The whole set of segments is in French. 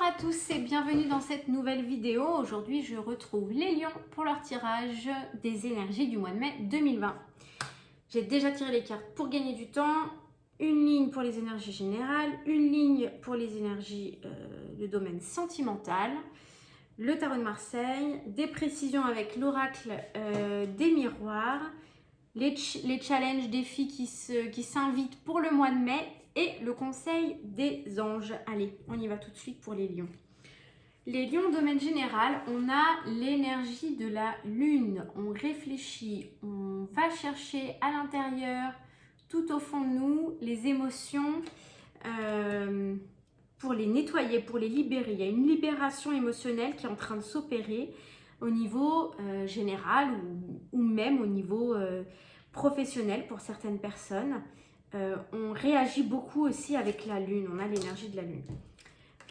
à tous et bienvenue dans cette nouvelle vidéo. Aujourd'hui, je retrouve les lions pour leur tirage des énergies du mois de mai 2020. J'ai déjà tiré les cartes pour gagner du temps. Une ligne pour les énergies générales, une ligne pour les énergies de domaine sentimental, le tarot de Marseille, des précisions avec l'oracle des miroirs, les challenges, défis qui s'invitent pour le mois de mai et le conseil des anges. Allez, on y va tout de suite pour les lions. Les lions, domaine général, on a l'énergie de la lune. On réfléchit, on va chercher à l'intérieur, tout au fond de nous, les émotions pour les nettoyer, pour les libérer. Il y a une libération émotionnelle qui est en train de s'opérer au niveau général ou même au niveau professionnel pour certaines personnes. On réagit beaucoup aussi avec la lune, on a l'énergie de la lune.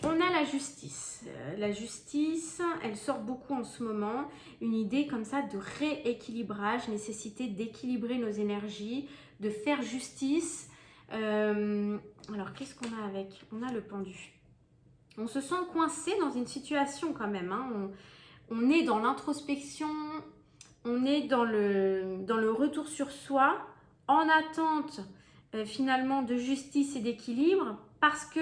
On a la justice. La justice, elle sort beaucoup en ce moment. Une idée comme ça de rééquilibrage, nécessité d'équilibrer nos énergies, de faire justice. Alors, qu'est-ce qu'on a avec? On a le pendu. On se sent coincé dans une situation quand même. Hein. On est dans l'introspection, on est dans le retour sur soi, en attente finalement de justice et d'équilibre, parce que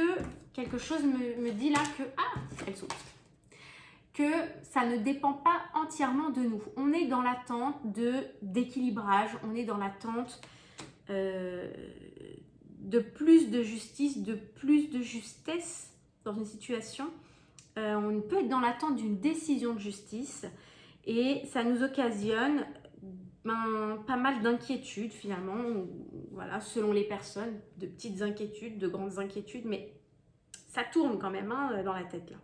quelque chose me dit là que, elle saute, que ça ne dépend pas entièrement de nous. On est dans l'attente d'équilibrage, on est dans l'attente de plus de justice, de plus de justesse dans une situation. On peut être dans l'attente d'une décision de justice et ça nous occasionne pas mal d'inquiétudes finalement, voilà, selon les personnes, de petites inquiétudes, de grandes inquiétudes, mais ça tourne quand même dans la tête là.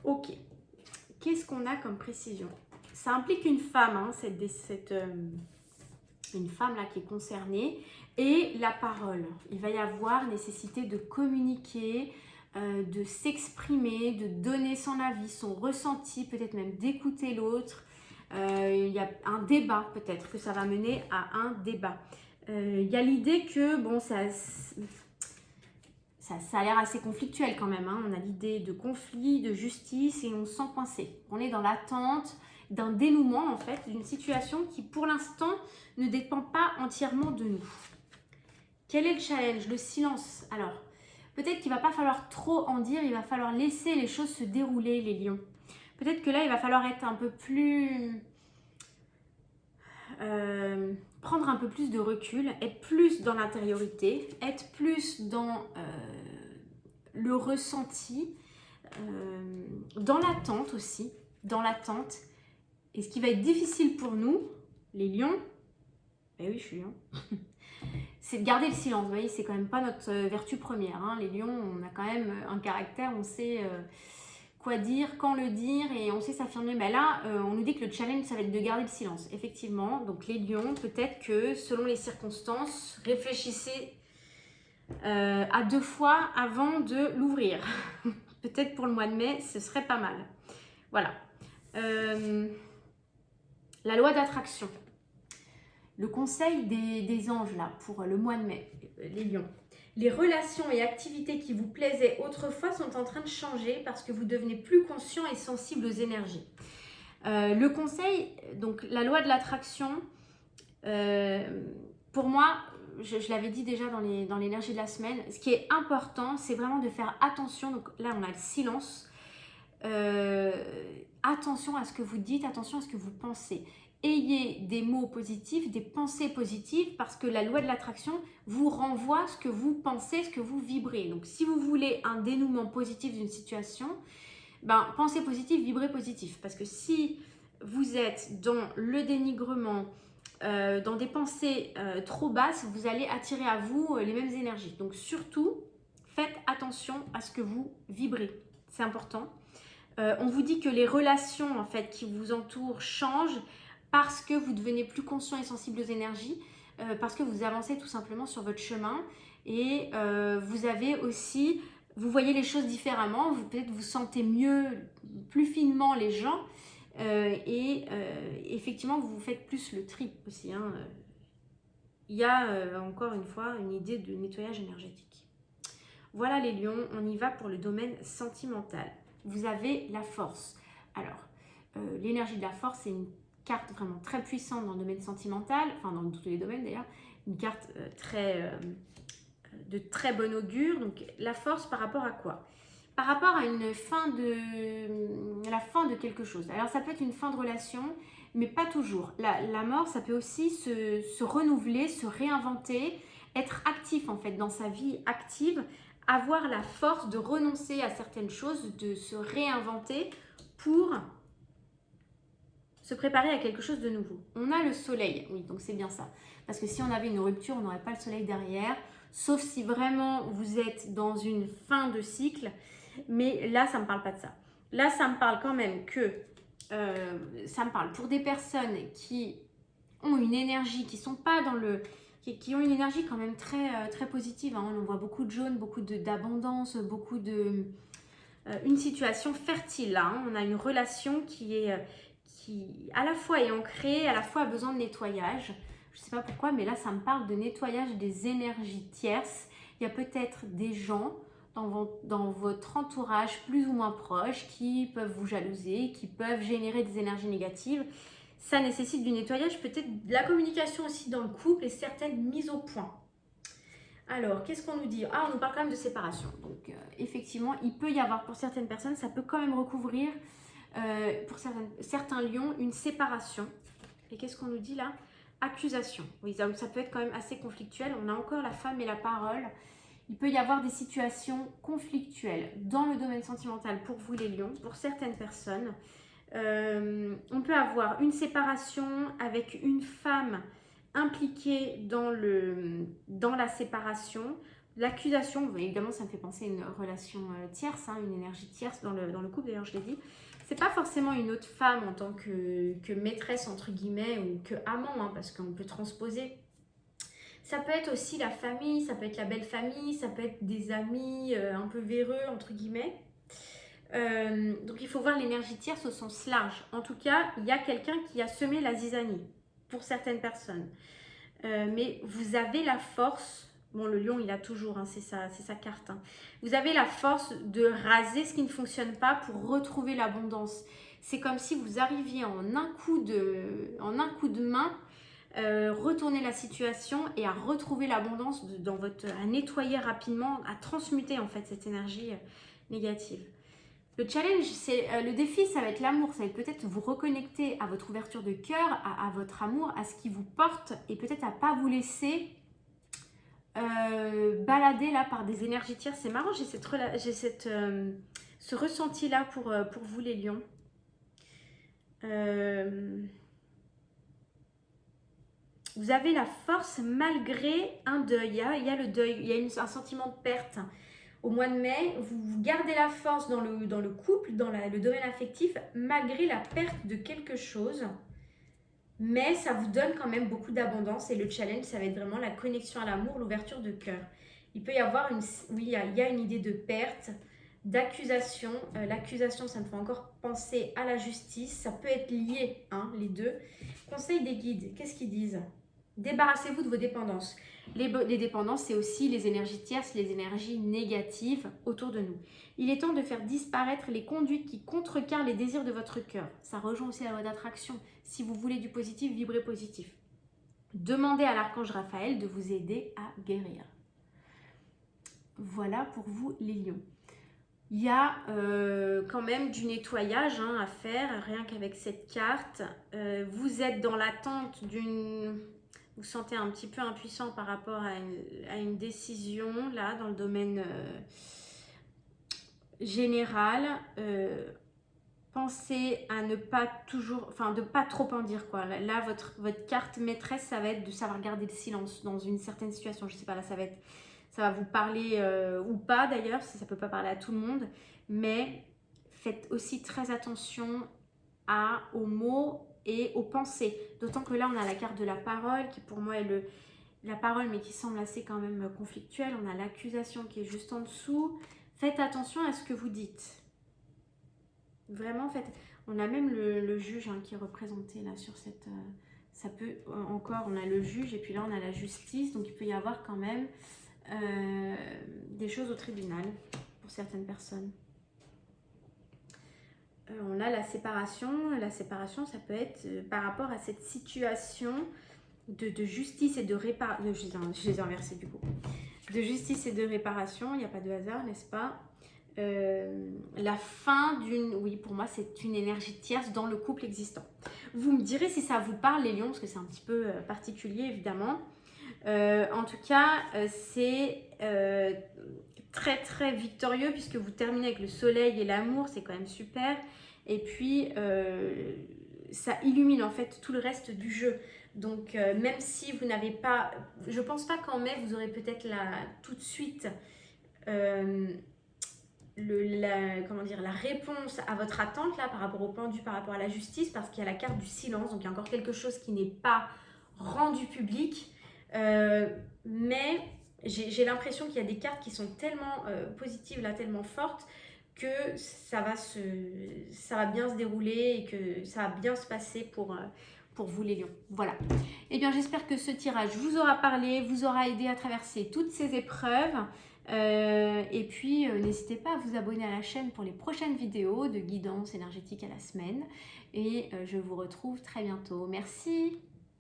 Ok, qu'est-ce qu'on a comme précision? Ça implique une femme, une femme là qui est concernée, et la parole. Il va y avoir nécessité de communiquer, de s'exprimer, de donner son avis, son ressenti, peut-être même d'écouter l'autre. Il y a un débat, peut-être que ça va mener à un débat. Il y a l'idée que, bon, ça a l'air assez conflictuel quand même. Hein. On a l'idée de conflit, de justice et on se sent coincé. On est dans l'attente d'un dénouement, en fait, d'une situation qui, pour l'instant, ne dépend pas entièrement de nous. Quel est le challenge? Le silence. Alors, peut-être qu'il ne va pas falloir trop en dire, il va falloir laisser les choses se dérouler, les lions. Peut-être que là, il va falloir être un peu plus... prendre un peu plus de recul, être plus dans l'intériorité, être plus dans le ressenti, dans l'attente aussi, dans l'attente. Et ce qui va être difficile pour nous, les lions, ben oui, je suis lion, c'est de garder le silence. Vous voyez, c'est quand même pas notre vertu première. Hein. Les lions, on a quand même un caractère, on sait quoi dire, quand le dire, et on sait s'affirmer. Mais là, on nous dit que le challenge, ça va être de garder le silence. Effectivement, donc les lions, peut-être que selon les circonstances, réfléchissez à 2 fois avant de l'ouvrir. Peut-être pour le mois de mai, ce serait pas mal. Voilà. La loi d'attraction. Le conseil des anges, là, pour le mois de mai, les lions. Les relations et activités qui vous plaisaient autrefois sont en train de changer parce que vous devenez plus conscient et sensible aux énergies. Le conseil, donc la loi de l'attraction, pour moi, je l'avais dit déjà dans l'énergie de la semaine, ce qui est important, c'est vraiment de faire attention. Donc là, on a le silence. Attention à ce que vous dites, attention à ce que vous pensez. Ayez des mots positifs, des pensées positives, parce que la loi de l'attraction vous renvoie ce que vous pensez, ce que vous vibrez. Donc, si vous voulez un dénouement positif d'une situation, pensez positif, vibrez positif. Parce que si vous êtes dans le dénigrement, dans des pensées trop basses, vous allez attirer à vous les mêmes énergies. Donc, surtout, faites attention à ce que vous vibrez. C'est important. On vous dit que les relations en fait, qui vous entourent changent parce que vous devenez plus conscient et sensible aux énergies, parce que vous avancez tout simplement sur votre chemin et vous avez aussi, vous voyez les choses différemment, peut-être vous sentez mieux, plus finement les gens et effectivement vous faites plus le tri aussi. Hein. Il y a encore une fois une idée de nettoyage énergétique. Voilà les lions, on y va pour le domaine sentimental. Vous avez la force. Alors, l'énergie de la force, c'est une carte vraiment très puissante dans le domaine sentimental, enfin dans tous les domaines d'ailleurs, une carte de très bon augure. Donc la force par rapport à quoi? Par rapport à la fin de quelque chose. Alors ça peut être une fin de relation, mais pas toujours. La mort, ça peut aussi se renouveler, se réinventer, être actif en fait dans sa vie active, avoir la force de renoncer à certaines choses, de se réinventer pour se préparer à quelque chose de nouveau. On a le soleil, oui, donc c'est bien ça. Parce que si on avait une rupture, on n'aurait pas le soleil derrière, sauf si vraiment vous êtes dans une fin de cycle. Mais là, ça ne me parle pas de ça. Là, ça me parle quand même que... ça me parle pour des personnes qui ont une énergie, qui sont pas dans le... qui ont une énergie quand même très positive. Hein. On voit beaucoup de jaune, beaucoup d'abondance, beaucoup de... une situation fertile là. Hein. On a une relation qui à la fois est ancrée, à la fois a besoin de nettoyage. Je ne sais pas pourquoi, mais là, ça me parle de nettoyage des énergies tierces. Il y a peut-être des gens dans votre entourage plus ou moins proche qui peuvent vous jalouser, qui peuvent générer des énergies négatives. Ça nécessite du nettoyage, peut-être de la communication aussi dans le couple et certaines mises au point. Alors, qu'est-ce qu'on nous dit? Ah, on nous parle quand même de séparation. Donc, effectivement, il peut y avoir pour certaines personnes, ça peut quand même recouvrir pour certains lions une séparation. Et qu'est-ce qu'on nous dit là? Accusation. Oui, ça peut être quand même assez conflictuel. On a encore la femme et la parole. Il peut y avoir des situations conflictuelles dans le domaine sentimental pour vous les lions, pour certaines personnes. On peut avoir une séparation avec une femme impliquée dans la séparation. L'accusation, évidemment, ça me fait penser à une relation tierce, hein, une énergie tierce dans le couple, d'ailleurs, je l'ai dit. C'est pas forcément une autre femme en tant que maîtresse, entre guillemets, ou que amant, hein, parce qu'on peut transposer. Ça peut être aussi la famille, ça peut être la belle famille, ça peut être des amis un peu véreux, entre guillemets. Donc il faut voir l'énergie tierce au sens large. En tout cas, il y a quelqu'un qui a semé la zizanie pour certaines personnes. Mais vous avez la force, bon le lion il a toujours, hein, c'est sa carte. Hein. Vous avez la force de raser ce qui ne fonctionne pas pour retrouver l'abondance. C'est comme si vous arriviez en un coup de main, retourner la situation et à retrouver l'abondance à nettoyer rapidement, à transmuter en fait cette énergie négative. Le challenge, le défi, ça va être l'amour. Ça va être peut-être vous reconnecter à votre ouverture de cœur, à votre amour, à ce qui vous porte et peut-être à ne pas vous laisser balader là par des énergies tierces. C'est marrant, j'ai ce ressenti-là pour vous les lions. Vous avez la force malgré un deuil. Il y a le deuil, il y a un sentiment de perte. Au mois de mai, vous gardez la force dans le couple, dans le domaine affectif, malgré la perte de quelque chose. Mais ça vous donne quand même beaucoup d'abondance et le challenge, ça va être vraiment la connexion à l'amour, l'ouverture de cœur. Il peut y avoir il y a une idée de perte, d'accusation. L'accusation, ça me fait encore penser à la justice. Ça peut être lié, hein, les deux. Conseil des guides, qu'est-ce qu'ils disent? Débarrassez-vous de vos dépendances. Les dépendances, c'est aussi les énergies tierces, les énergies négatives autour de nous. Il est temps de faire disparaître les conduites qui contrecarrent les désirs de votre cœur. Ça rejoint aussi la loi d'attraction. Si vous voulez du positif, vibrez positif. Demandez à l'archange Raphaël de vous aider à guérir. Voilà pour vous les lions. Il y a quand même du nettoyage à faire, rien qu'avec cette carte. Vous êtes dans l'attente d'une... Vous sentez un petit peu impuissant par rapport à une décision, là, dans le domaine général. Pensez à ne pas toujours... Enfin, de pas trop en dire, quoi. Là, votre carte maîtresse, ça va être de savoir garder le silence dans une certaine situation. Je sais pas, là, ça va vous parler ou pas, d'ailleurs, ça ne peut pas parler à tout le monde. Mais faites aussi très attention aux mots et aux pensées. D'autant que là, on a la carte de la parole qui pour moi est la parole mais qui semble assez quand même conflictuelle. On a l'accusation qui est juste en dessous. Faites attention à ce que vous dites. Vraiment, on a même le juge qui est représenté là sur cette... ça peut encore, on a le juge et puis là on a la justice. Donc il peut y avoir quand même des choses au tribunal pour certaines personnes. On a la séparation. La séparation, ça peut être par rapport à cette situation de justice et de réparation. Je les ai inversés du coup. De justice et de réparation, il n'y a pas de hasard, n'est-ce pas? La fin d'une... Oui, pour moi, c'est une énergie tierce dans le couple existant. Vous me direz si ça vous parle, les lions, parce que c'est un petit peu particulier, évidemment. En tout cas, c'est très, très victorieux, puisque vous terminez avec le soleil et l'amour, c'est quand même super. Et puis, ça illumine, en fait, tout le reste du jeu. Donc, même si vous n'avez pas... Je pense pas qu'en mai, vous aurez peut-être tout de suite... la réponse à votre attente là par rapport au pendu, par rapport à la justice, parce qu'il y a la carte du silence, donc il y a encore quelque chose qui n'est pas rendu public, mais j'ai l'impression qu'il y a des cartes qui sont tellement positives là, tellement fortes, que ça va bien se dérouler et que ça va bien se passer pour vous les lions. Voilà. Eh bien, j'espère que ce tirage vous aura parlé, vous aura aidé à traverser toutes ces épreuves. Et puis, n'hésitez pas à vous abonner à la chaîne pour les prochaines vidéos de guidance énergétique à la semaine. Et je vous retrouve très bientôt. Merci.